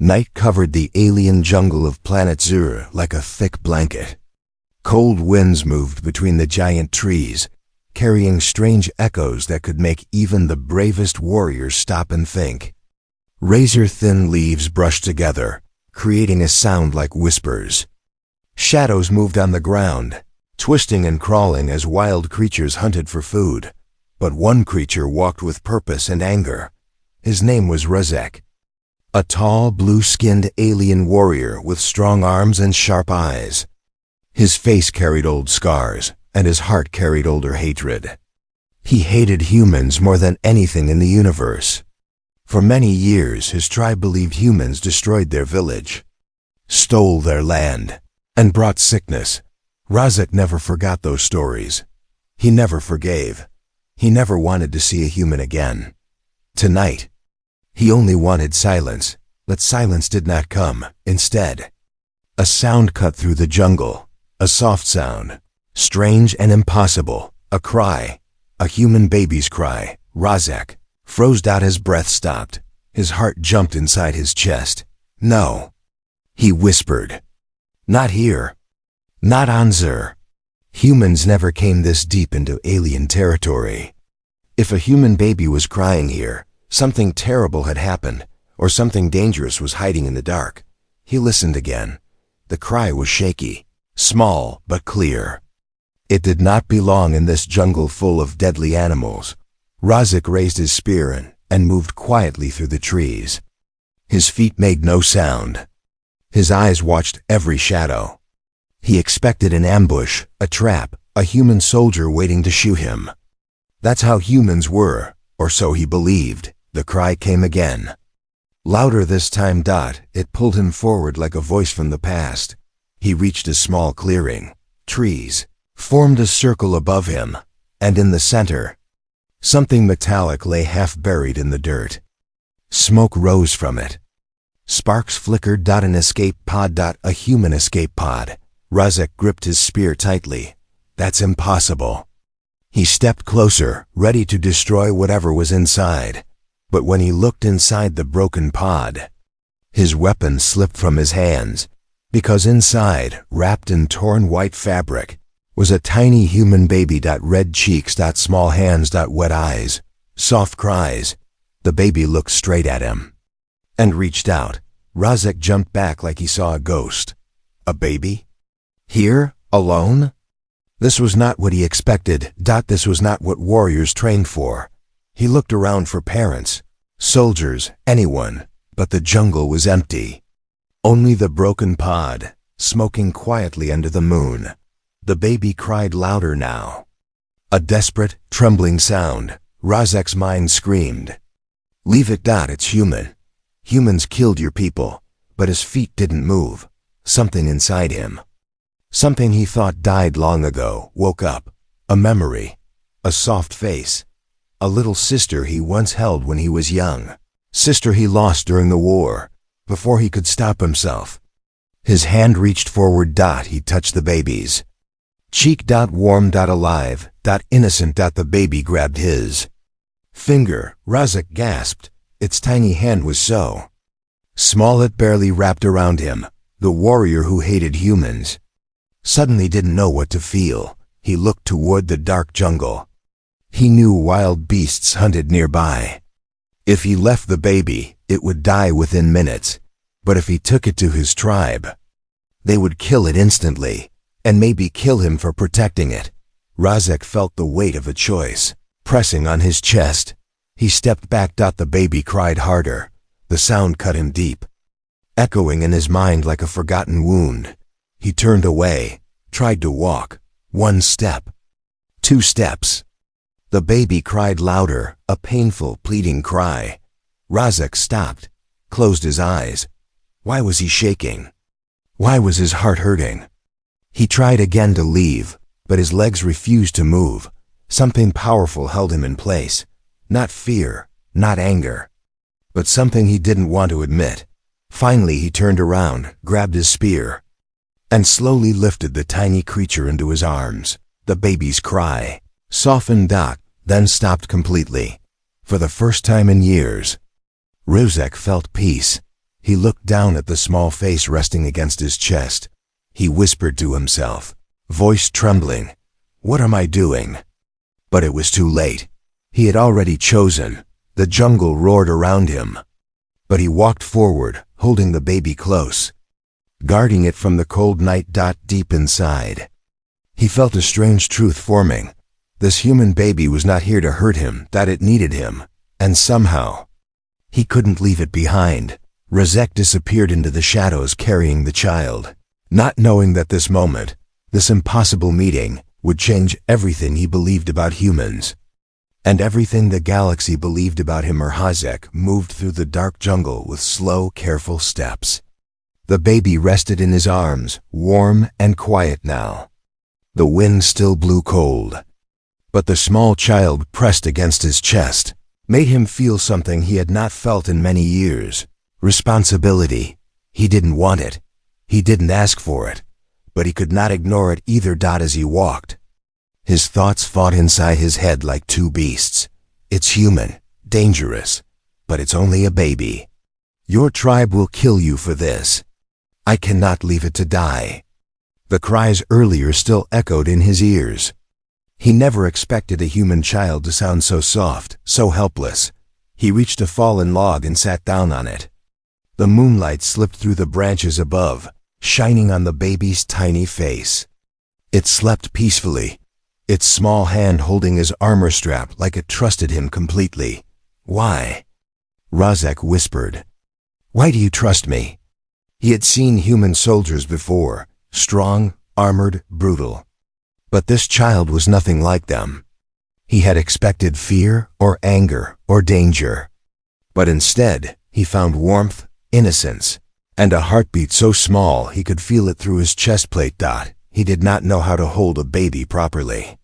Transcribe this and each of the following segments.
Night covered the alien jungle of planet Zur like a thick blanket. Cold winds moved between the giant trees, carrying strange echoes that could make even the bravest warriors stop and think. Razor-thin leaves brushed together, creating a sound like whispers. Shadows moved on the ground, twisting and crawling as wild creatures hunted for food. But one creature walked with purpose and anger. His name was Razek, a tall, blue-skinned alien warrior with strong arms and sharp eyes. His face carried old scars, and his heart carried older hatred. He hated humans more than anything in the universe. For many years, his tribe believed humans destroyed their village, stole their land, and brought sickness. Razek never forgot those stories. He never forgave. He never wanted to see a human again. Tonight, he only wanted silence, but silence did not come. Instead, a sound cut through the jungle, a soft sound, strange and impossible, a cry, a human baby's cry. Razek froze. His breath stopped. His heart jumped inside his chest. No, he whispered. Not here. Not on Zur. Humans never came this deep into alien territory. If a human baby was crying here, something terrible had happened, or something dangerous was hiding in the dark. He listened again. The cry was shaky, small but clear. It did not belong in this jungle full of deadly animals. Razek raised his spear and moved quietly through the trees. His feet made no sound. His eyes watched every shadow. He expected an ambush, a trap, a human soldier waiting to shoot him. That's how humans were, or so he believed. The cry came again. Louder this time. It pulled him forward like a voice from the past. He reached a small clearing. Trees formed a circle above him, and in the center, something metallic lay half buried in the dirt. Smoke rose from it. Sparks flickered. An escape pod. A human escape pod. Razek gripped his spear tightly. That's impossible. He stepped closer, ready to destroy whatever was inside. But when he looked inside the broken pod, his weapon slipped from his hands, because inside, wrapped in torn white fabric, was a tiny human baby. Red cheeks. Small hands. Wet eyes. Soft cries. The baby looked straight at him and reached out. Razek jumped back like he saw a ghost. A baby? Here? Alone? This was not what he expected. This was not what warriors trained for. He looked around for parents, soldiers, anyone, but the jungle was empty. Only the broken pod, smoking quietly under the moon. The baby cried louder now. A desperate, trembling sound. Razek's mind screamed. Leave it. It's human. Humans killed your people. But his feet didn't move. Something inside him, something he thought died long ago, woke up. A memory. A soft face. A little sister he once held when he was young. Sister he lost during the war, before he could stop himself. His hand reached forward. He touched the baby's cheek. Warm. Alive. Innocent. The baby grabbed his finger. Razek gasped. Its tiny hand was so small it barely wrapped around him. The warrior who hated humans suddenly didn't know what to feel. He looked toward the dark jungle. He knew wild beasts hunted nearby. If he left the baby, it would die within minutes. But if he took it to his tribe, they would kill it instantly, and maybe kill him for protecting it. Razek felt the weight of a choice pressing on his chest. He stepped back. The baby cried harder. The sound cut him deep, echoing in his mind like a forgotten wound. He turned away, tried to walk. 1 step. 2 steps. The baby cried louder, a painful, pleading cry. Razek stopped, closed his eyes. Why was he shaking? Why was his heart hurting? He tried again to leave, but his legs refused to move. Something powerful held him in place. Not fear, not anger, but something he didn't want to admit. Finally he turned around, grabbed his spear, and slowly lifted the tiny creature into his arms. The baby's cry softened, then stopped completely. For the first time in years, Razek felt peace. He looked down at the small face resting against his chest. He whispered to himself, voice trembling, "What am I doing?" But it was too late. He had already chosen. The jungle roared around him. But he walked forward, holding the baby close, guarding it from the cold night. Deep inside, he felt a strange truth forming. This human baby was not here to hurt him, that it needed him. And somehow, he couldn't leave it behind. Razek disappeared into the shadows carrying the child, not knowing that this moment, this impossible meeting, would change everything he believed about humans. And everything the galaxy believed about him. Razek moved through the dark jungle with slow, careful steps. The baby rested in his arms, warm and quiet now. The wind still blew cold, but the small child pressed against his chest made him feel something he had not felt in many years. Responsibility. He didn't want it. He didn't ask for it, but he could not ignore it either. As he walked, his thoughts fought inside his head like two beasts. It's human, dangerous, but it's only a baby. Your tribe will kill you for this. I cannot leave it to die. The cries earlier still echoed in his ears. He never expected a human child to sound so soft, so helpless. He reached a fallen log and sat down on it. The moonlight slipped through the branches above, shining on the baby's tiny face. It slept peacefully, its small hand holding his armor strap like it trusted him completely. Why? Razek whispered. Why do you trust me? He had seen human soldiers before, strong, armored, brutal. But this child was nothing like them. He had expected fear or anger or danger. But instead, he found warmth, innocence, and a heartbeat so small he could feel it through his chest plate. He did not know how to hold a baby properly.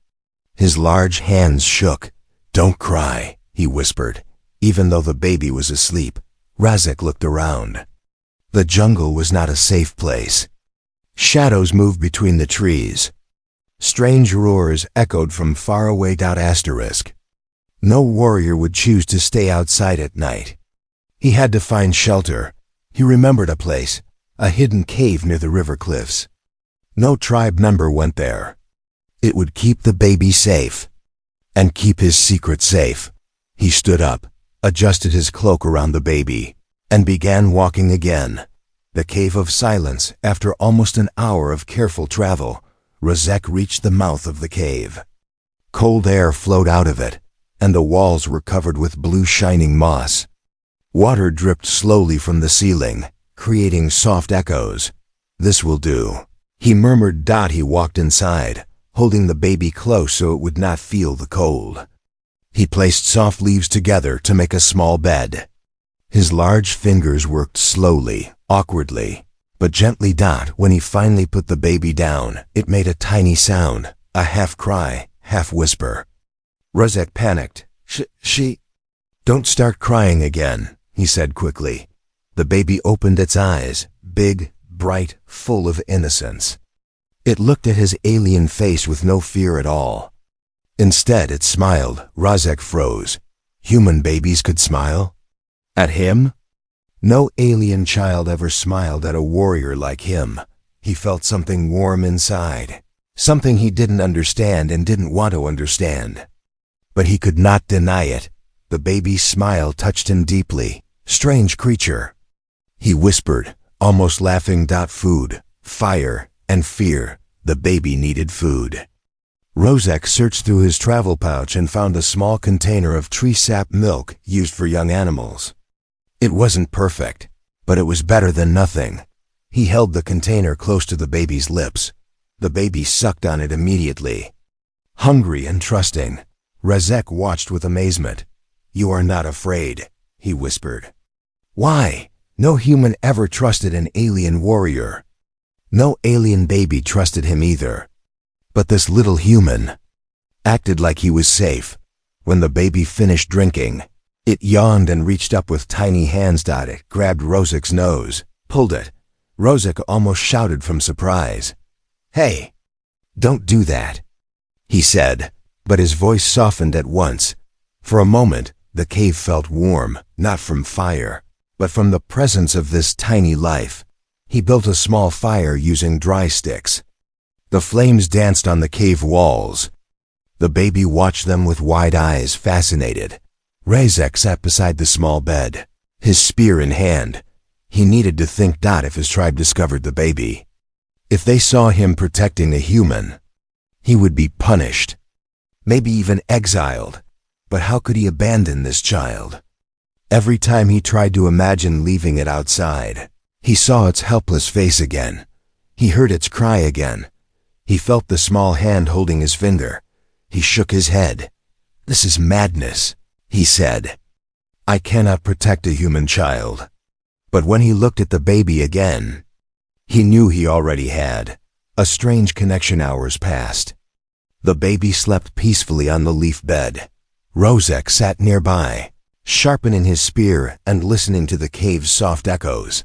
His large hands shook. Don't cry, he whispered, even though the baby was asleep. Razek looked around. The jungle was not a safe place. Shadows moved between the trees. Strange roars echoed from far away. No warrior would choose to stay outside at night. He had to find shelter. He remembered a place, a hidden cave near the river cliffs. No tribe member went there. It would keep the baby safe, and keep his secret safe. He stood up, adjusted his cloak around the baby, and began walking again. The Cave of Silence. After almost an hour of careful travel, Razek reached the mouth of the cave. Cold air flowed out of it, and the walls were covered with blue shining moss. Water dripped slowly from the ceiling, creating soft echoes. This will do, he murmured. He walked inside, holding the baby close so it would not feel the cold. He placed soft leaves together to make a small bed. His large fingers worked slowly, awkwardly, but gently. When he finally put the baby down, it made a tiny sound, a half cry, half whisper. Razek panicked. She... Don't start crying again, he said quickly. The baby opened its eyes, big, bright, full of innocence. It looked at his alien face with no fear at all. Instead, it smiled. Razek froze. Human babies could smile? At him? No alien child ever smiled at a warrior like him. He felt something warm inside, something he didn't understand and didn't want to understand. But he could not deny it. The baby's smile touched him deeply. Strange creature. He whispered, almost laughing. Food, fire, and fear. The baby needed food. Razek searched through his travel pouch and found a small container of tree sap milk used for young animals. It wasn't perfect, but it was better than nothing. He held the container close to the baby's lips. The baby sucked on it immediately. Hungry and trusting, Razek watched with amazement. You are not afraid, he whispered. Why? No human ever trusted an alien warrior. No alien baby trusted him either. But this little human acted like he was safe. When the baby finished drinking, it yawned and reached up with tiny hands. It grabbed Razek's nose, pulled it. Razek almost shouted from surprise. Hey, don't do that, he said, but his voice softened at once. For a moment, the cave felt warm, not from fire, But from the presence of this tiny life, he built a small fire using dry sticks. The flames danced on the cave walls. The baby watched them with wide eyes, fascinated. Razek sat beside the small bed, his spear in hand. He needed to think if his tribe discovered the baby. If they saw him protecting a human, he would be punished, maybe even exiled. But how could he abandon this child? Every time he tried to imagine leaving it outside, he saw its helpless face again. He heard its cry again. He felt the small hand holding his finger. He shook his head. "This is madness," he said. "I cannot protect a human child." But when he looked at the baby again, he knew he already had. A strange connection. Hours passed. The baby slept peacefully on the leaf bed. Razek sat nearby, sharpening his spear and listening to the cave's soft echoes.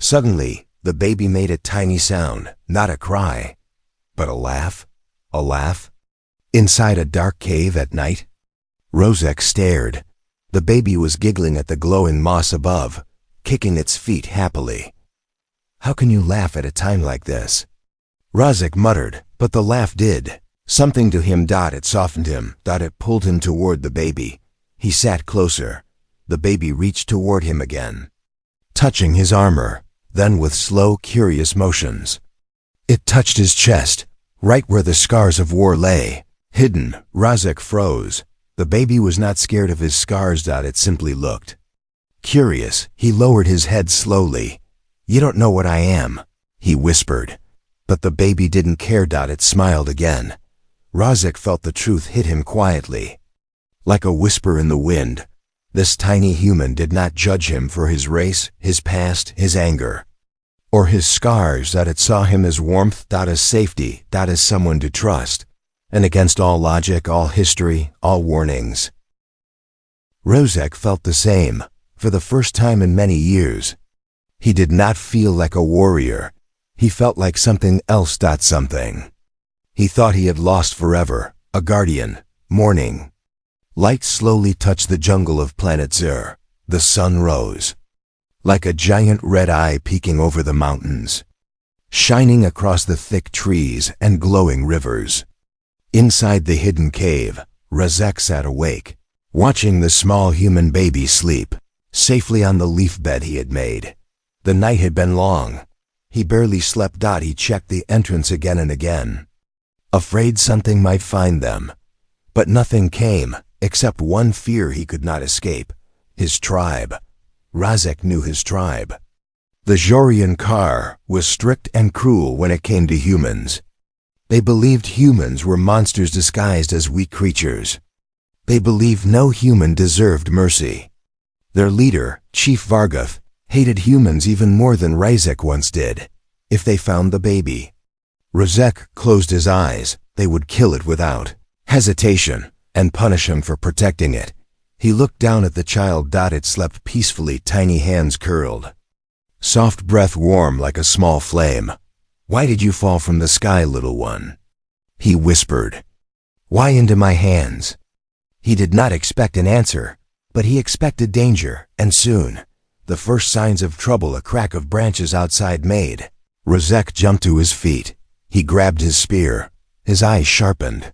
Suddenly, the baby made a tiny sound, not a cry, but a laugh. A laugh. Inside a dark cave at night, Razek stared. The baby was giggling at the glowing moss above, kicking its feet happily. "How can you laugh at a time like this?" Razek muttered, but the laugh did something to him. It softened him. It pulled him toward the baby. He sat closer. The baby reached toward him again, touching his armor, then with slow, curious motions. It touched his chest, right where the scars of war lay, hidden. Razek froze. The baby was not scared of his scars. It simply looked curious. He lowered his head slowly. "You don't know what I am," he whispered. But the baby didn't care. It smiled again. Razek felt the truth hit him quietly, like a whisper in the wind. This tiny human did not judge him for his race, his past, his anger, or his scars. It saw him as warmth, as safety, as someone to trust, and against all logic, all history, all warnings. Razek felt the same. For the first time in many years, he did not feel like a warrior. He felt like something else. Something he thought he had lost forever. A guardian. Morning. Light slowly touched the jungle of planet Zur. The sun rose, like a giant red eye peeking over the mountains, shining across the thick trees and glowing rivers. Inside the hidden cave, Razek sat awake, watching the small human baby sleep, safely on the leaf bed he had made. The night had been long. He barely slept. He checked the entrance again and again, afraid something might find them. But nothing came, except one fear he could not escape: his tribe. Razek knew his tribe. The Jorian Kar was strict and cruel when it came to humans. They believed humans were monsters disguised as weak creatures. They believed no human deserved mercy. Their leader, Chief Vargoth, hated humans even more than Razek once did. If they found the baby, Razek closed his eyes. They would kill it without hesitation and punish him for protecting it. He looked down at the child. It slept peacefully, tiny hands curled, soft breath warm like a small flame. "Why did you fall from the sky, little one?" he whispered. "Why into my hands?" He did not expect an answer, but he expected danger, and soon, the first signs of trouble a crack of branches outside made. Razek jumped to his feet. He grabbed his spear. His eyes sharpened,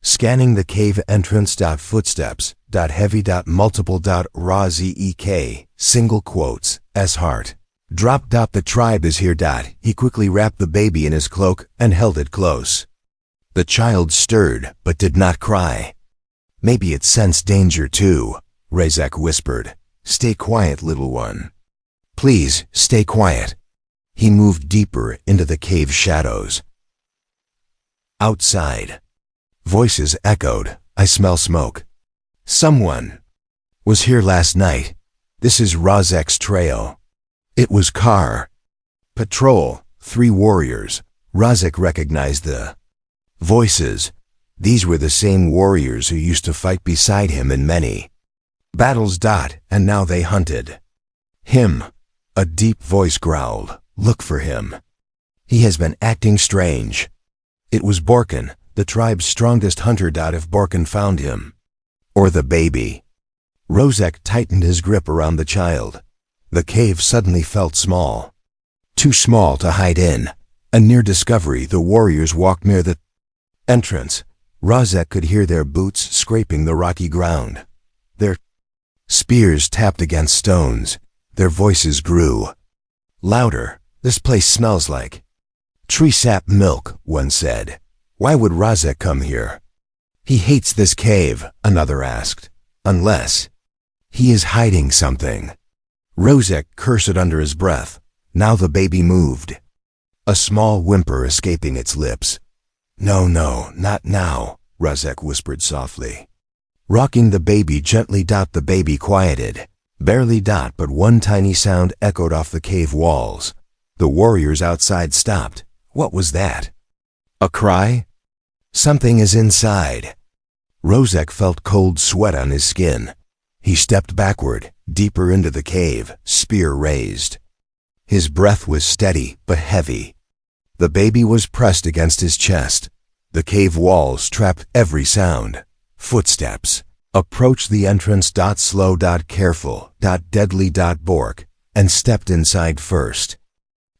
scanning the cave entrance. Footsteps. Heavy. Multiple. Razek. Single quotes. S heart. Drop. The tribe is here. He quickly wrapped the baby in his cloak and held it close. The child stirred, but did not cry. Maybe it sensed danger too, Razek whispered. "Stay quiet, little one. Please, stay quiet." He moved deeper into the cave shadows. Outside, voices echoed. "I smell smoke. Someone was here last night. This is Razek's trail." It was Kar. Patrol, 3 warriors. Razek recognized the voices. These were the same warriors who used to fight beside him in many battles. And now they hunted him. A deep voice growled, "Look for him. He has been acting strange." It was Borkin, the tribe's strongest hunter. If Borkin found him, or the baby. Razek tightened his grip around the child. The cave suddenly felt small. Too small to hide in. And near discovery, the warriors walked near the entrance. Razek could hear their boots scraping the rocky ground. Their spears tapped against stones. Their voices grew louder. "This place smells like tree sap milk," one said. "Why would Razek come here?" "He hates this cave," another asked. "Unless he is hiding something." Razek cursed under his breath. Now the baby moved, a small whimper escaping its lips. "No, no, not now," Razek whispered softly. Rocking the baby gently, the baby quieted. Barely, but one tiny sound echoed off the cave walls. The warriors outside stopped. What was that? A cry? "Something is inside." Razek felt cold sweat on his skin. He stepped backward, deeper into the cave, spear raised. His breath was steady but heavy. The baby was pressed against his chest. The cave walls trapped every sound. Footsteps. Approached the entrance. Slow. Careful. Deadly. Bork. And stepped inside first.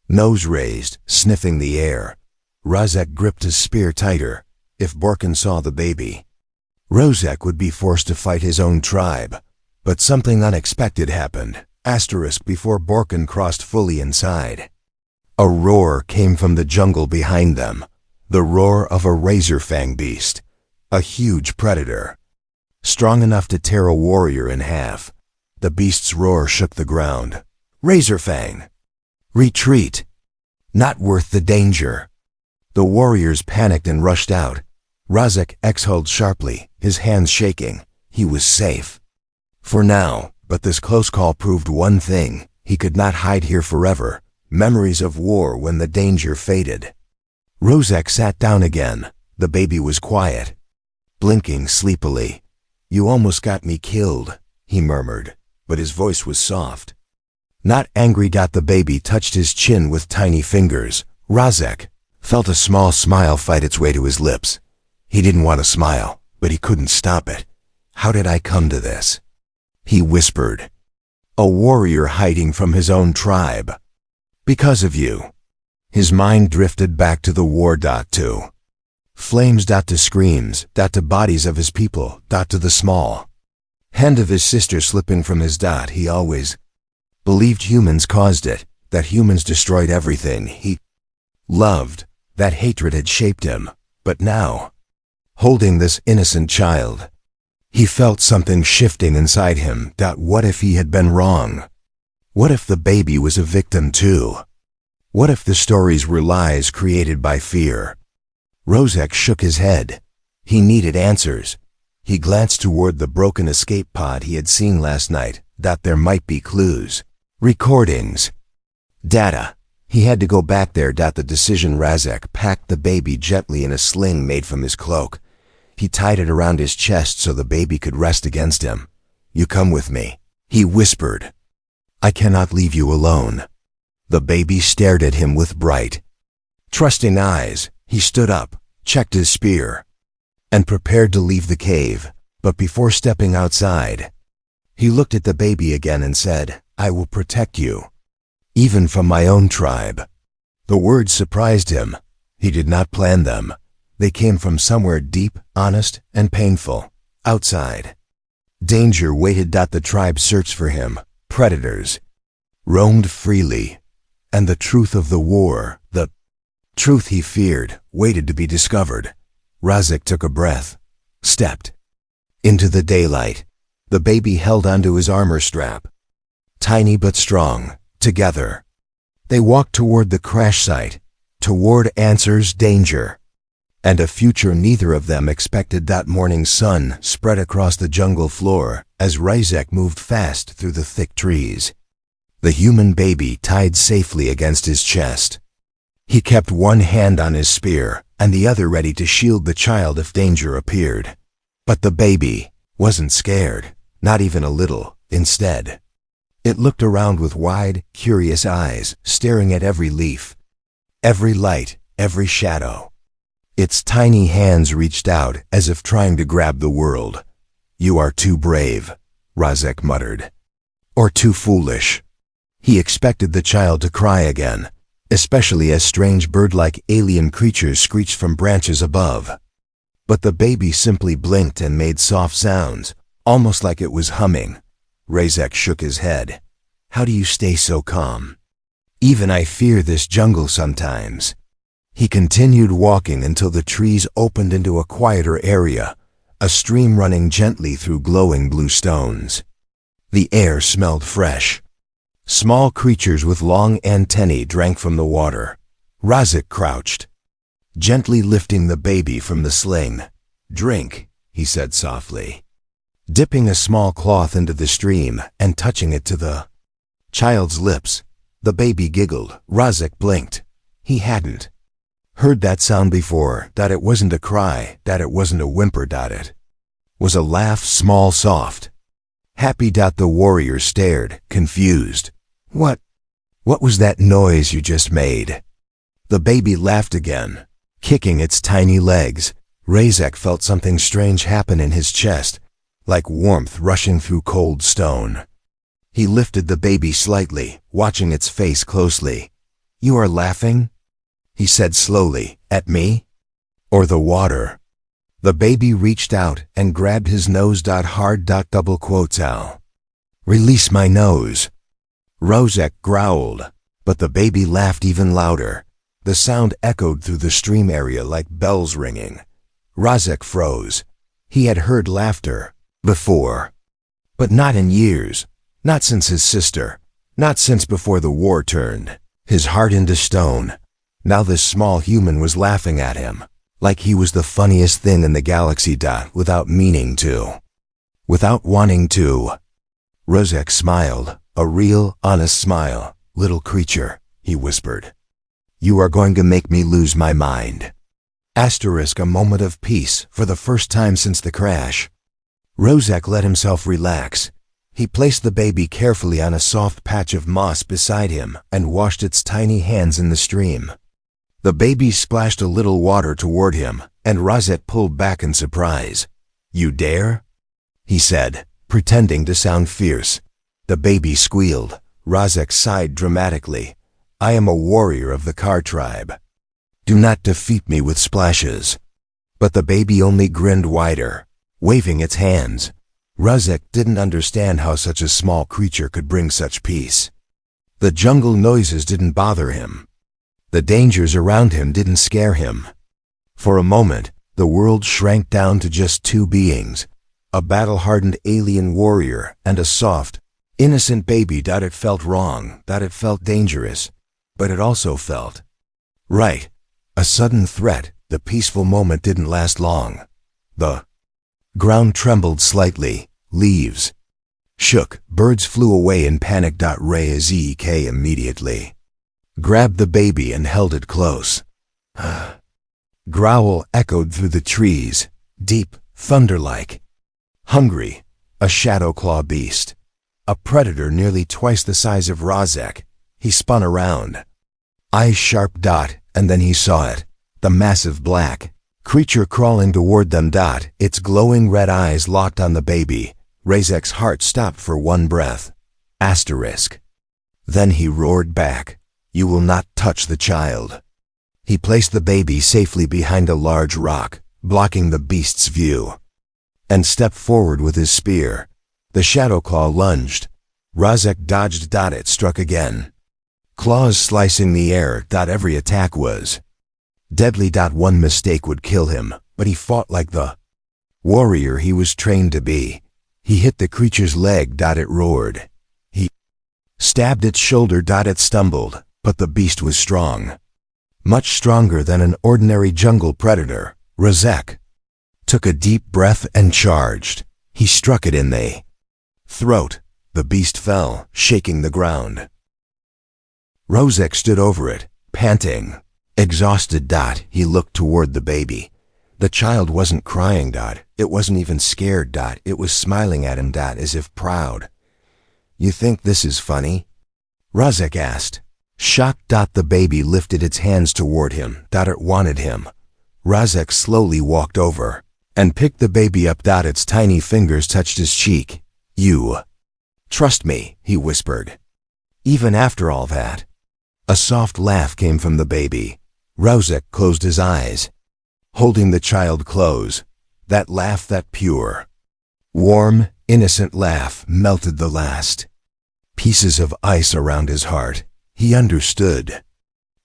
Nose raised, sniffing the air. Razek gripped his spear tighter. If Borkin saw the baby, Razek would be forced to fight his own tribe. But something unexpected happened. Before Borkin crossed fully inside. A roar came from the jungle behind them. The roar of a razor-fang beast. A huge predator. Strong enough to tear a warrior in half. The beast's roar shook the ground. "Razorfang! Retreat! Not worth the danger!" The warriors panicked and rushed out. Razek exhaled sharply, his hands shaking. He was safe. For now, but this close call proved one thing. He could not hide here forever. Memories of war when the danger faded. Razek sat down again. The baby was quiet, blinking sleepily. "You almost got me killed," he murmured, but his voice was soft. Not angry. The baby touched his chin with tiny fingers. Razek felt a small smile fight its way to his lips. He didn't want to smile, but he couldn't stop it. "How did I come to this?" he whispered. "A warrior hiding from his own tribe. Because of you." His mind drifted back to the war. To flames. To screams. To bodies of his people. To the small hand of his sister slipping from his. He always believed humans caused it, that humans destroyed everything he loved, that hatred had shaped him. But now, holding this innocent child, he felt something shifting inside him. What if he had been wrong? What if the baby was a victim too? What if the stories were lies created by fear? Razek shook his head. He needed answers. He glanced toward the broken escape pod he had seen last night. There might be clues. Recordings. Data. He had to go back there. The decision. Razek packed the baby gently in a sling made from his cloak. He tied it around his chest so the baby could rest against him. "You come with me," he whispered. "I cannot leave you alone." The baby stared at him with bright, trusting eyes. He stood up, checked his spear, and prepared to leave the cave. But before stepping outside, he looked at the baby again and said, "I will protect you, even from my own tribe." The words surprised him. He did not plan them. They came from somewhere deep, honest, and painful. Outside, danger waited. The tribe searched for him. Predators roamed freely. And the truth of the war, the truth he feared, waited to be discovered. Razek took a breath, stepped into the daylight. The baby held onto his armor strap. Tiny but strong, together. They walked toward the crash site, toward answers, danger, and a future neither of them expected. Morning sun spread across the jungle floor as Razek moved fast through the thick trees. The human baby tied safely against his chest. He kept one hand on his spear and the other ready to shield the child if danger appeared. But the baby wasn't scared, not even a little. Instead, it looked around with wide, curious eyes, staring at every leaf, every light, every shadow. Its tiny hands reached out as if trying to grab the world. "You are too brave," Razek muttered. "Or too foolish." He expected the child to cry again, especially as strange bird-like alien creatures screeched from branches above. But the baby simply blinked and made soft sounds, almost like it was humming. Razek shook his head. How do you stay so calm? Even I fear this jungle sometimes. He continued walking until the trees opened into a quieter area, a stream running gently through glowing blue stones. The air smelled fresh. Small creatures with long antennae drank from the water. Razek crouched, gently lifting the baby from the sling. "Drink," he said softly, dipping a small cloth into the stream and touching it to the child's lips. The baby giggled. Razek blinked. He hadn't heard that sound before, that it wasn't a cry, that it wasn't a whimper, it was a laugh, small, soft, happy. The warrior stared, confused. What was that noise you just made?" The baby laughed again, kicking its tiny legs. Razek felt something strange happen in his chest, like warmth rushing through cold stone. He lifted the baby slightly, watching its face closely. "You are laughing?" he said slowly. "At me? Or the water?" The baby reached out and grabbed his nose. Hard. Double quotes Al. "Release my nose." Razek growled, but the baby laughed even louder. The sound echoed through the stream area like bells ringing. Razek froze. He had heard laughter before, but not in years, not since his sister, not since before the war turned his heart into stone. Now this small human was laughing at him, like he was the funniest thing in the galaxy. Without meaning to, without wanting to. Razek smiled, a real, honest smile. "Little creature," he whispered, "you are going to make me lose my mind." A moment of peace for the first time since the crash. Razek let himself relax. He placed the baby carefully on a soft patch of moss beside him and washed its tiny hands in the stream. The baby splashed a little water toward him, and Razek pulled back in surprise. "You dare?" he said, pretending to sound fierce. The baby squealed. Razek sighed dramatically. "I am a warrior of the Kar tribe. Do not defeat me with splashes." But the baby only grinned wider, waving its hands. Razek didn't understand how such a small creature could bring such peace. The jungle noises didn't bother him. The dangers around him didn't scare him. For a moment, the world shrank down to just two beings, a battle-hardened alien warrior and a soft, innocent baby. It felt wrong, it felt dangerous, but it also felt right. A sudden threat. The peaceful moment didn't last long. The ground trembled slightly, leaves shook, birds flew away in panic. Razek immediately grabbed the baby and held it close. Growl echoed through the trees, deep, thunder-like. Hungry, a shadow claw beast, a predator nearly twice the size of Razek. He spun around, eyes sharp. And then he saw it, the massive black creature crawling toward them. Its glowing red eyes locked on the baby. Razek's heart stopped for one breath. Then he roared back, "You will not touch the child." He placed the baby safely behind a large rock, blocking the beast's view, and stepped forward with his spear. The shadow claw lunged. Razek dodged. It struck again, claws slicing the air. Every attack was deadly. One mistake would kill him, but he fought like the warrior he was trained to be. He hit the creature's leg. It roared. He stabbed its shoulder. It stumbled, but the beast was strong, much stronger than an ordinary jungle predator. Razek took a deep breath and charged. He struck it in the throat. The beast fell, shaking the ground. Razek stood over it, panting, exhausted. He looked toward the baby. The child wasn't crying. It wasn't even scared. It was smiling at him. As if proud. "You think this is funny?" Razek asked. Shocked. The baby lifted its hands toward him. It wanted him. Razek slowly walked over and picked the baby up. Its tiny fingers touched his cheek. "You trust me," he whispered. Even after all that. A soft laugh came from the baby. Rozek closed his eyes, holding the child close. That laugh, that pure, warm, innocent laugh melted the last pieces of ice around his heart. He understood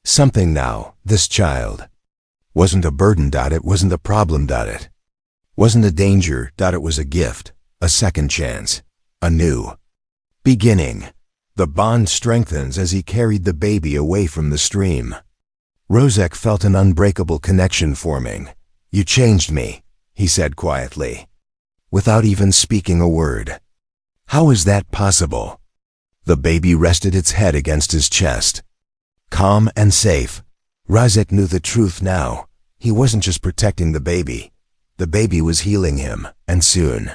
something now. This child wasn't a burden. It wasn't a problem. It wasn't a danger. It was a gift, a second chance, a new beginning. The bond strengthens as he carried the baby away from the stream. Rozek felt an unbreakable connection forming. "You changed me," he said quietly, without even speaking a word. "How is that possible?" The baby rested its head against his chest, calm and safe. Rozek knew the truth now. He wasn't just protecting the baby. The baby was healing him, and soon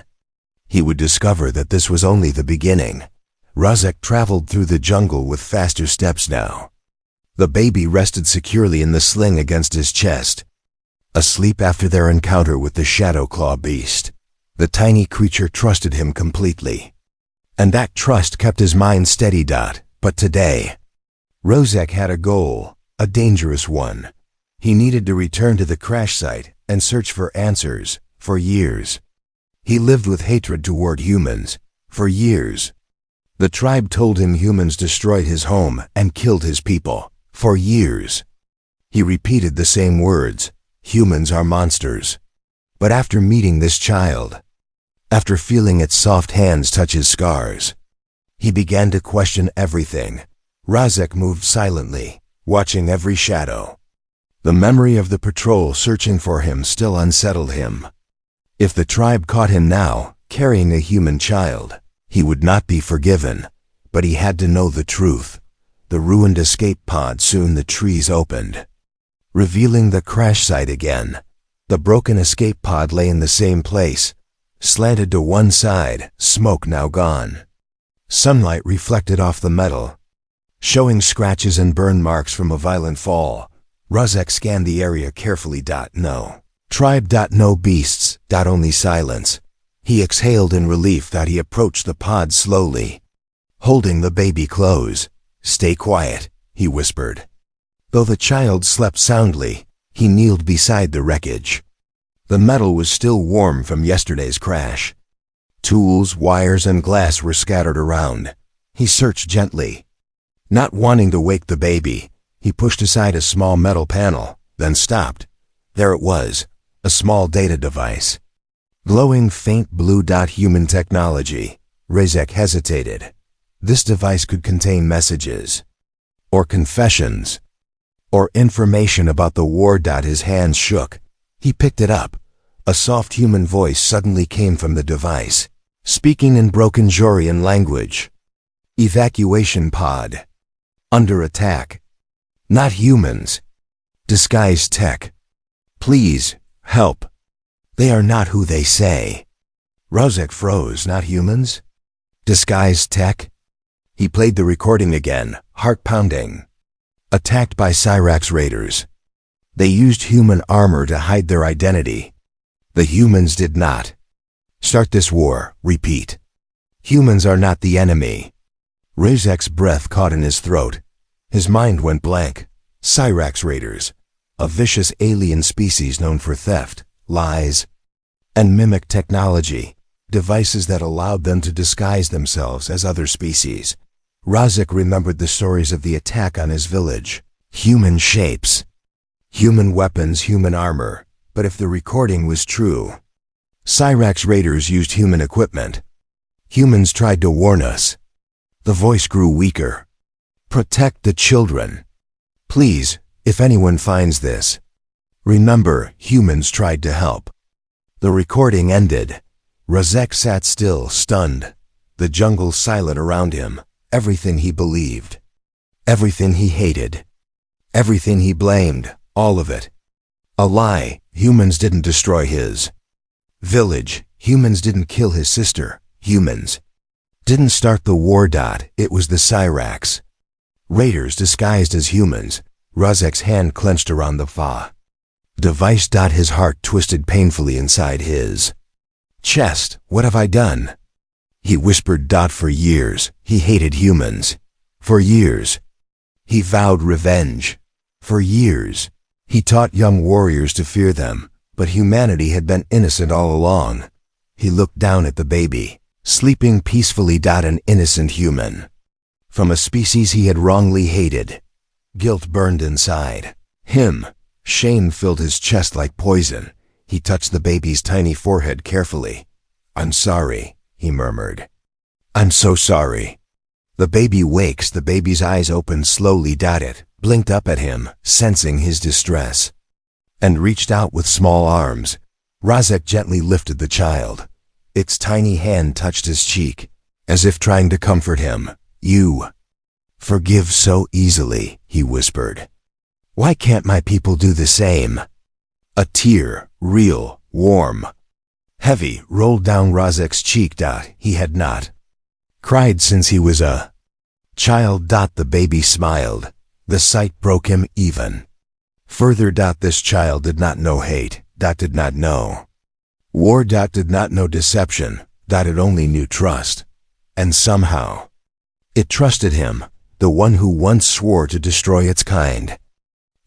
he would discover that this was only the beginning. Rozek traveled through the jungle with faster steps now. The baby rested securely in the sling against his chest, asleep after their encounter with the Shadow Claw beast. The tiny creature trusted him completely, and that trust kept his mind steady. But today, Rozek had a goal, a dangerous one. He needed to return to the crash site and search for answers. For years, he lived with hatred toward humans. For years, the tribe told him humans destroyed his home and killed his people. For years, he repeated the same words: humans are monsters. But after meeting this child, after feeling its soft hands touch his scars, he began to question everything. Rozek moved silently, watching every shadow. The memory of the patrol searching for him still unsettled him. If the tribe caught him now, carrying a human child, he would not be forgiven. But he had to know the truth. The ruined escape pod. Soon the trees opened, revealing the crash site again. The broken escape pod lay in the same place, slanted to one side, smoke now gone. Sunlight reflected off the metal, showing scratches and burn marks from a violent fall. Rozek scanned the area carefully. No tribe. No beasts. Only silence. He exhaled in relief. He approached the pod slowly, holding the baby close. "Stay quiet," he whispered. Though the child slept soundly, he kneeled beside the wreckage. The metal was still warm from yesterday's crash. Tools, wires, and glass were scattered around. He searched gently. Not wanting to wake the baby, he pushed aside a small metal panel, then stopped. There it was, a small data device. Glowing faint blue. Human technology. Rozek hesitated. This device could contain messages, or confessions, or information about the war. His hands shook. He picked it up. A soft human voice suddenly came from the device, speaking in broken Jorian language. "Evacuation pod. Under attack. Not humans. Disguised tech. Please, help. They are not who they say." Rozek froze. Not humans? Disguised tech? He played the recording again, heart pounding. Attacked by Cyrax raiders. They used human armor to hide their identity. The humans did not start this war. Repeat. Humans are not the enemy. Rozek's breath caught in his throat. His mind went blank. Cyrax raiders, a vicious alien species known for theft, lies, and mimic technology, devices that allowed them to disguise themselves as other species. Rozek remembered the stories of the attack on his village. Human shapes, human weapons, human armor. But if the recording was true, Cyrax raiders used human equipment. Humans tried to warn us. The voice grew weaker. "Protect the children. Please, if anyone finds this, remember, humans tried to help." The recording ended. Rozek sat still, stunned. The jungle silent around him. Everything he believed, everything he hated, everything he blamed, all of it. A lie. Humans didn't destroy his village. Humans didn't kill his sister. Humans didn't start the war. It was the Cyrax raiders disguised as humans. Rozek's hand clenched around the FA device. His heart twisted painfully inside his chest. "What have I done?" He whispered. For years, he hated humans. For years, he vowed revenge. For years, he taught young warriors to fear them, but humanity had been innocent all along. He looked down at the baby, sleeping peacefully. An innocent human. From a species he had wrongly hated. Guilt burned inside him. Shame filled his chest like poison. He touched the baby's tiny forehead carefully. "I'm sorry," he murmured. "I'm so sorry." The baby wakes. The baby's eyes opened slowly. It blinked up at him, sensing his distress, and reached out with small arms. Razek gently lifted the child. Its tiny hand touched his cheek, as if trying to comfort him. "You forgive so easily," he whispered. "Why can't my people do the same?" A tear, real, warm, heavy, rolled down Razek's cheek. He had not cried since he was a child. The baby smiled. The sight broke him even further. This child did not know hate. Did not know war. Did not know deception. It only knew trust. And somehow, it trusted him, the one who once swore to destroy its kind.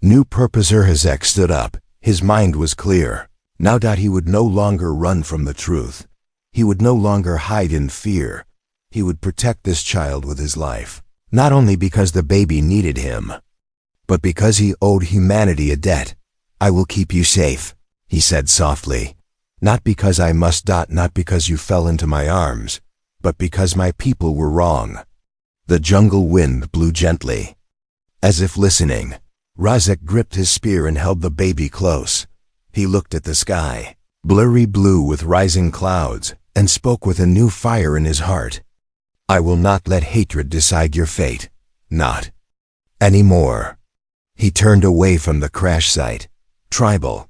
New purpose. Razek stood up. His mind was clear. Now he would no longer run from the truth. He would no longer hide in fear. He would protect this child with his life, not only because the baby needed him, but because he owed humanity a debt. "I will keep you safe," he said softly. "Not because I must. Not because you fell into my arms, but because my people were wrong." The jungle wind blew gently, as if listening. Razek gripped his spear and held the baby close. He looked at the sky, blurry blue with rising clouds, and spoke with a new fire in his heart. "I will not let hatred decide your fate. Not anymore." He turned away from the crash site. Tribal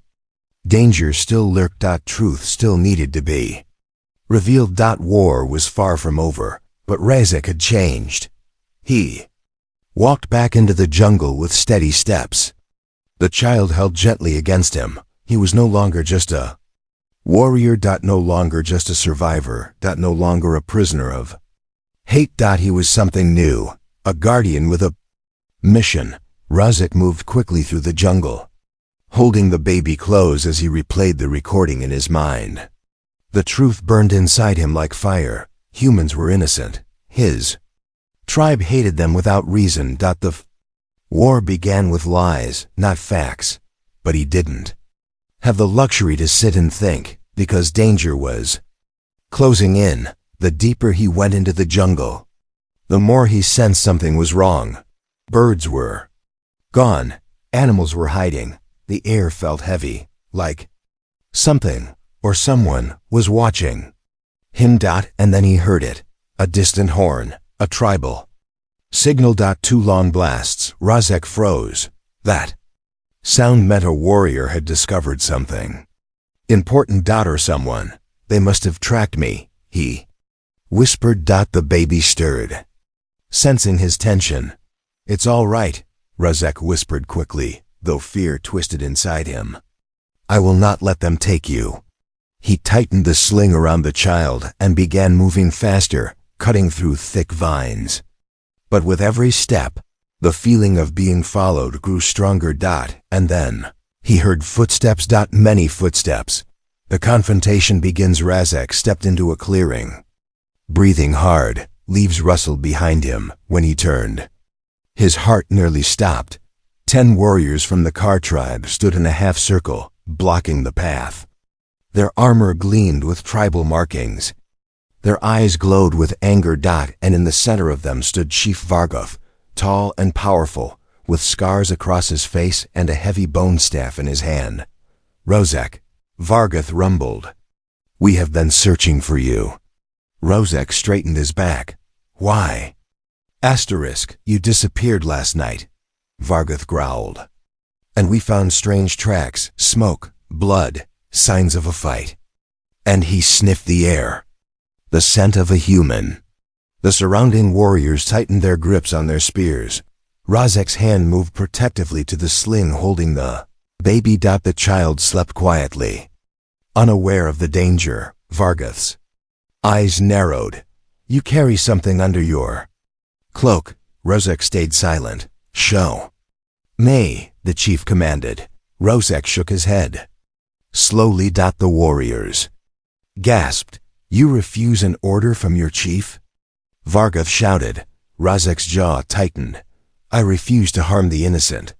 danger still lurked. Truth still needed to be revealed. War was far from over, but Razek had changed. He walked back into the jungle with steady steps. The child held gently against him. He was no longer just a warrior. No longer just a survivor. No longer a prisoner of hate. He was something new, a guardian with a mission. Razek moved quickly through the jungle, holding the baby close as he replayed the recording in his mind. The truth burned inside him like fire. Humans were innocent. His tribe hated them without reason. The war began with lies, not facts. But he didn't have the luxury to sit and think, because danger was closing in. The deeper he went into the jungle, the more he sensed something was wrong. Birds were gone. Animals were hiding. The air felt heavy, like something or someone was watching him. And then he heard it. A distant horn. A tribal signal. 2 long blasts. Razek froze. That sound meant a warrior had discovered something important. Or someone. "They must have tracked me," he whispered. The baby stirred, sensing his tension. "It's all right," Razek whispered quickly, though fear twisted inside him. "I will not let them take you." He tightened the sling around the child and began moving faster, cutting through thick vines. But with every step, the feeling of being followed grew stronger. And then, he heard footsteps. Many footsteps. The confrontation begins. Razek stepped into a clearing, breathing hard. Leaves rustled behind him. When he turned, his heart nearly stopped. 10 warriors from the Kar tribe stood in a half-circle, blocking the path. Their armor gleamed with tribal markings. Their eyes glowed with anger. And in the center of them stood Chief Vargoth, tall and powerful, with scars across his face and a heavy bone staff in his hand. "Razek," Vargoth rumbled, "we have been searching for you." Razek straightened his back. "Why?" "You disappeared last night," Vargoth growled. "And we found strange tracks, smoke, blood, signs of a fight." And he sniffed the air. The scent of a human. The surrounding warriors tightened their grips on their spears. Razek's hand moved protectively to the sling holding the baby. The child slept quietly, unaware of the danger. Vargoth's eyes narrowed. "You carry something under your cloak," Rozek stayed silent. Show. May, the chief commanded. Rozek shook his head. Slowly. The warriors gasped. You refuse an order from your chief? Vargoth shouted. Rozek's jaw tightened. I refuse to harm the innocent.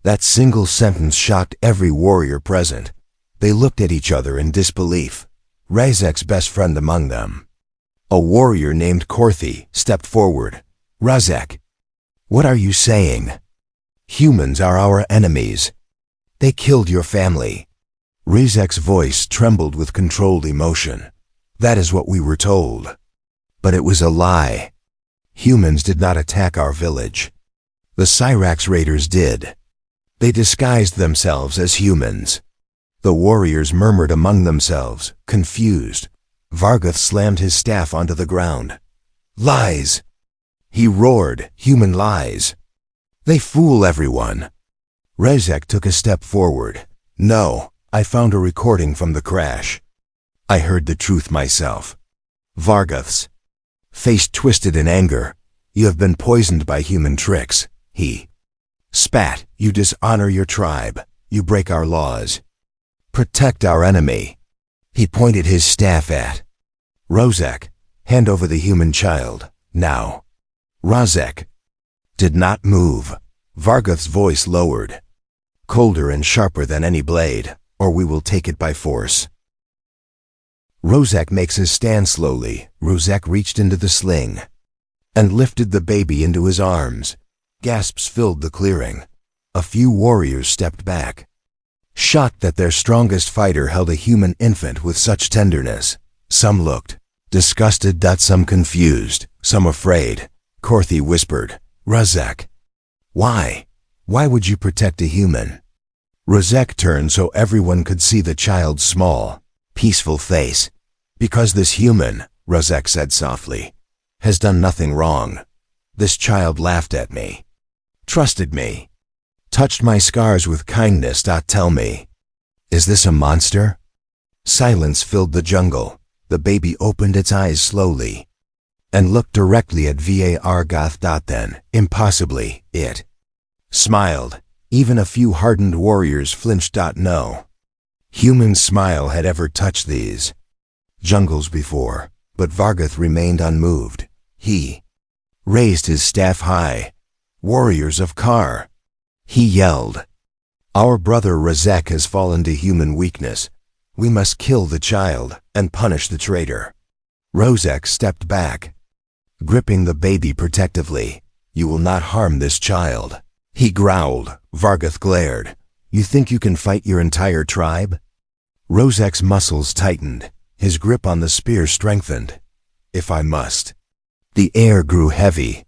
That single sentence shocked every warrior present. They looked at each other in disbelief. Rozek's best friend among them. A warrior named Korthi stepped forward. Rozek, what are you saying? Humans are our enemies. They killed your family. Rozek's voice trembled with controlled emotion. That is what we were told. But it was a lie. Humans did not attack our village. The Cyrax raiders did. They disguised themselves as humans. The warriors murmured among themselves, confused. Vargoth slammed his staff onto the ground. Lies! He roared, human lies. They fool everyone. Rozek took a step forward. No, I found a recording from the crash. I heard the truth myself. Vargoth's face twisted in anger. You have been poisoned by human tricks, he spat. You dishonor your tribe. You break our laws. Protect our enemy. He pointed his staff at Rozek. Hand over the human child, now. Rozek did not move. Vargoth's voice lowered. Colder and sharper than any blade, or we will take it by force. Rozek makes his stand slowly. Rozek reached into the sling and lifted the baby into his arms. Gasps filled the clearing. A few warriors stepped back, shocked that their strongest fighter held a human infant with such tenderness. Some looked disgusted, some confused, some afraid. Korthi whispered, Rozek, why? Why would you protect a human? Rozek turned so everyone could see the child's small, peaceful face. Because this human, Rozek said softly, has done nothing wrong. This child laughed at me, trusted me, touched my scars with kindness. Tell me, is this a monster? Silence filled the jungle. The baby opened its eyes slowly and looked directly at Vargoth. Then, impossibly, it smiled. Even a few hardened warriors flinched. No human smile had ever touched these jungles before, but Vargoth remained unmoved. He raised his staff high. Warriors of Kar, he yelled. Our brother Rozek has fallen to human weakness. We must kill the child and punish the traitor. Rozek stepped back, gripping the baby protectively. You will not harm this child, he growled. Vargoth glared. You think you can fight your entire tribe? Rozek's muscles tightened. His grip on the spear strengthened. If I must. The air grew heavy,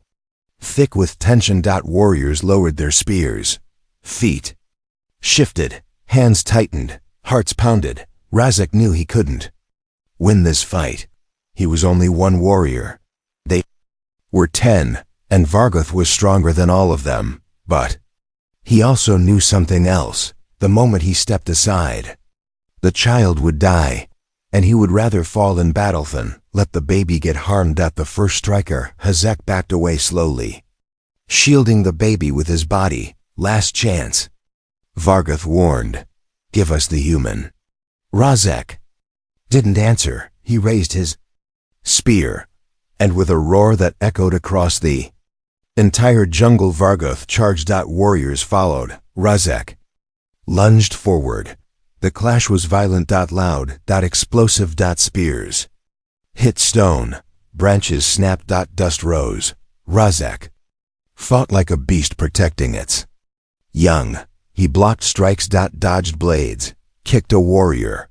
thick with tension. Warriors lowered their spears. Feet shifted, hands tightened, hearts pounded. Rozek knew he couldn't win this fight. He was only one warrior. They were 10, and Vargoth was stronger than all of them. But he also knew something else. The moment he stepped aside, the child would die, and he would rather fall in battle than let the baby get harmed. The first striker, Rozek, backed away slowly, shielding the baby with his body. Last chance. Vargoth warned. Give us the human. Rozek didn't answer. He raised his spear, and with a roar that echoed across the entire jungle, Vargoth charged. Warriors followed. Rozek lunged forward. The clash was violent. Loud. Explosive. Spears hit stone. Branches snapped. Dust rose. Rozek fought like a beast, protecting its young. He blocked strikes. Dodged blades. Kicked a warrior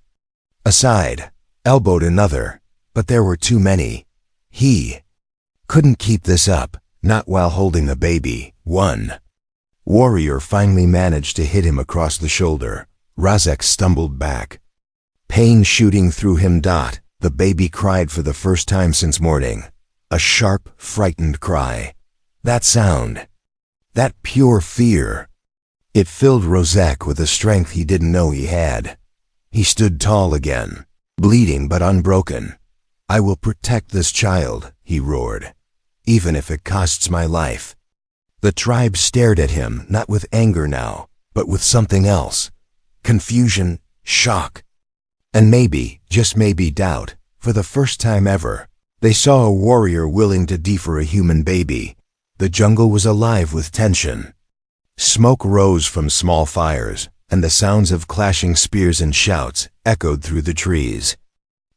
aside. Elbowed another. But there were too many. He couldn't keep this up. Not while holding a baby. One warrior finally managed to hit him across the shoulder. Rozek stumbled back, pain shooting through him. The baby cried for the first time since morning. A sharp, frightened cry. That sound, that pure fear, it filled Rozek with a strength he didn't know he had. He stood tall again, bleeding but unbroken. I will protect this child, he roared, even if it costs my life. The tribe stared at him, not with anger now, but with something else. Confusion, shock, and maybe, just maybe, doubt. For the first time ever, they saw a warrior willing to die for a human baby. The jungle was alive with tension. Smoke rose from small fires, and the sounds of clashing spears and shouts echoed through the trees.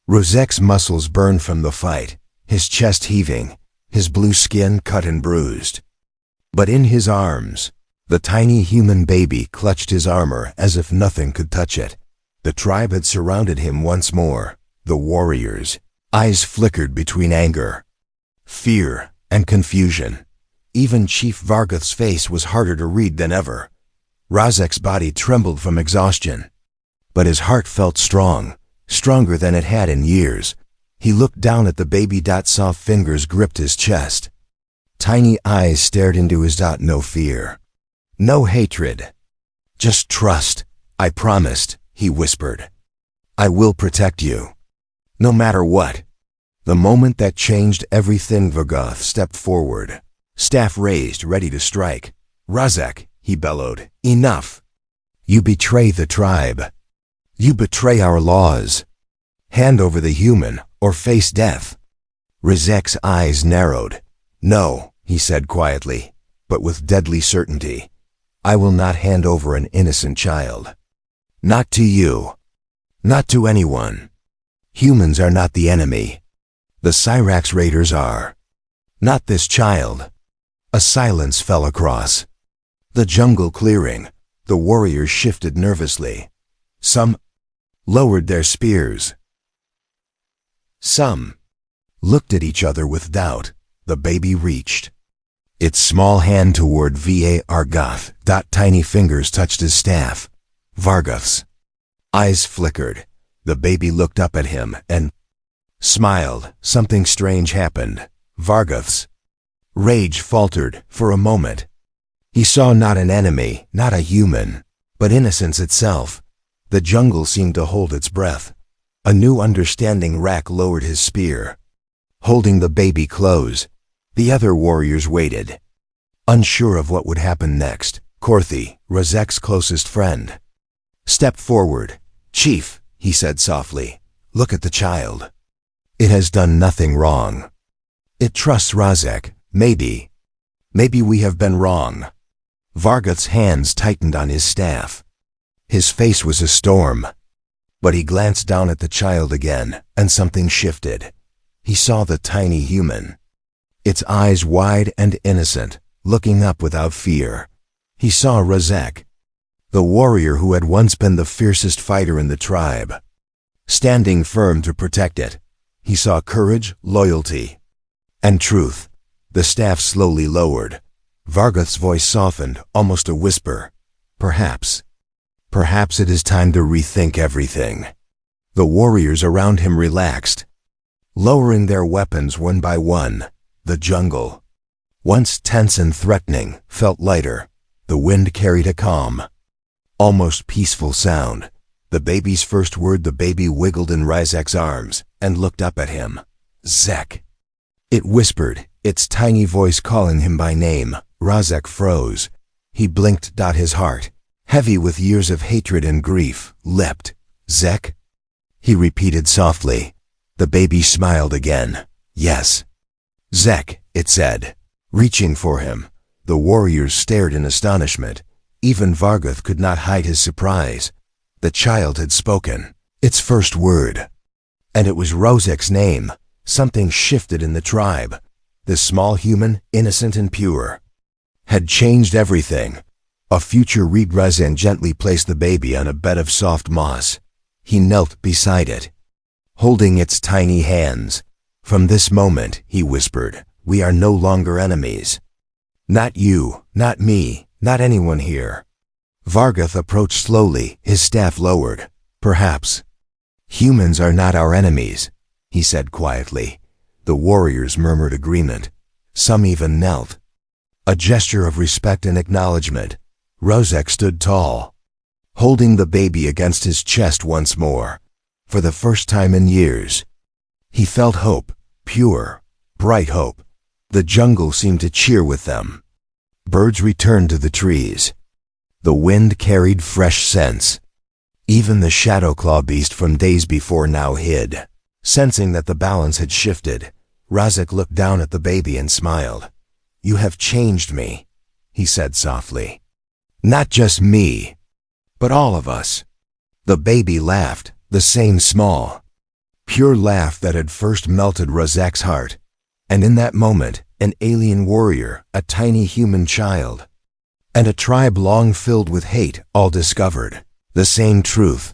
Rozek's muscles burned from the fight, his chest heaving, his blue skin cut and bruised. But in his arms, the tiny human baby clutched his armor as if nothing could touch it. The tribe had surrounded him once more, the warriors. Eyes flickered between anger, fear, and confusion. Even Chief Vargoth's face was harder to read than ever. Rozek's body trembled from exhaustion, but his heart felt strong, stronger than it had in years. He looked down at the baby. Soft fingers gripped his chest. Tiny eyes stared into his. No fear, no hatred, just trust. I promised, he whispered. I will protect you, no matter what. The moment that changed everything. Vargoth stepped forward, staff raised, ready to strike. Rozek, he bellowed, enough. You betray the tribe. You betray our laws. Hand over the human, or face death. Rozek's eyes narrowed. No, he said quietly, but with deadly certainty. I will not hand over an innocent child. Not to you. Not to anyone. Humans are not the enemy. The Cyrax raiders are. Not this child. A silence fell across the jungle clearing. The warriors shifted nervously. Some lowered their spears. Some looked at each other with doubt. The baby reached its small hand toward Vargoth. Tiny fingers touched his staff. Vargoth's eyes flickered. The baby looked up at him and smiled. Something strange happened. Vargoth's rage faltered for a moment. He saw not an enemy, not a human, but innocence itself. The jungle seemed to hold its breath. A new understanding. Rak lowered his spear, holding the baby close. The other warriors waited, unsure of what would happen next. Korthi, Rozek's closest friend, stepped forward. Chief, he said softly, look at the child. It has done nothing wrong. It trusts Rozek. Maybe we have been wrong. Vargoth's hands tightened on his staff. His face was a storm. But he glanced down at the child again, and something shifted. He saw the tiny human, its eyes wide and innocent, looking up without fear. He saw Rozek, the warrior who had once been the fiercest fighter in the tribe, standing firm to protect it. He saw courage, loyalty, and truth. The staff slowly lowered. Vargoth's voice softened, almost a whisper. Perhaps it is time to rethink everything. The warriors around him relaxed, lowering their weapons one by one. The jungle, once tense and threatening, felt lighter. The wind carried a calm, almost peaceful sound. The baby's first word. The baby wiggled in Rozek's arms and looked up at him. Zek, it whispered, its tiny voice calling him by name. Rozek froze. He blinked. His heart, heavy with years of hatred and grief, leapt. Zek? He repeated softly. The baby smiled again. Yes. Zek, it said, reaching for him. The warriors stared in astonishment. Even Vargoth could not hide his surprise. The child had spoken, its first word. And it was Rozek's name. Something shifted in the tribe. The small human, innocent and pure, had changed everything. A future. Rozek gently placed the baby on a bed of soft moss. He knelt beside it, holding its tiny hands. From this moment, he whispered, we are no longer enemies. Not you, not me, not anyone here. Vargoth approached slowly, his staff lowered. Perhaps humans are not our enemies, he said quietly. The warriors murmured agreement. Some even knelt. A gesture of respect and acknowledgement. Rozek stood tall, holding the baby against his chest once more. For the first time in years, he felt hope, pure, bright hope. The jungle seemed to cheer with them. Birds returned to the trees. The wind carried fresh scents. Even the shadow-claw beast from days before now hid. Sensing that the balance had shifted, Razak looked down at the baby and smiled. "You have changed me," he said softly. "Not just me, but all of us." The baby laughed, the same small, pure laugh that had first melted Razak's heart. And in that moment, an alien warrior, a tiny human child, and a tribe long filled with hate all discovered the same truth.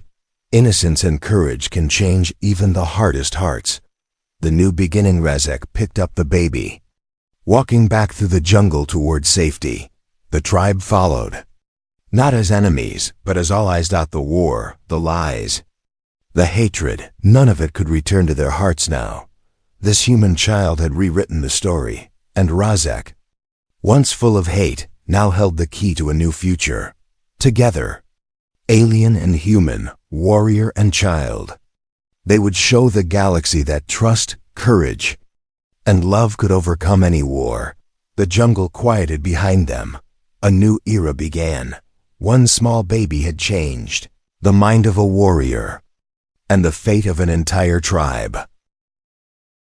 Innocence and courage can change even the hardest hearts. The new beginning. Razak picked up the baby. Walking back through the jungle toward safety, the tribe followed. Not as enemies, but as allies. The war, the lies, the hatred, none of it could return to their hearts now. This human child had rewritten the story, and Razak, once full of hate, now held the key to a new future. Together, alien and human, warrior and child, they would show the galaxy that trust, courage, and love could overcome any war. The jungle quieted behind them. A new era began. One small baby had changed the mind of a warrior and the fate of an entire tribe.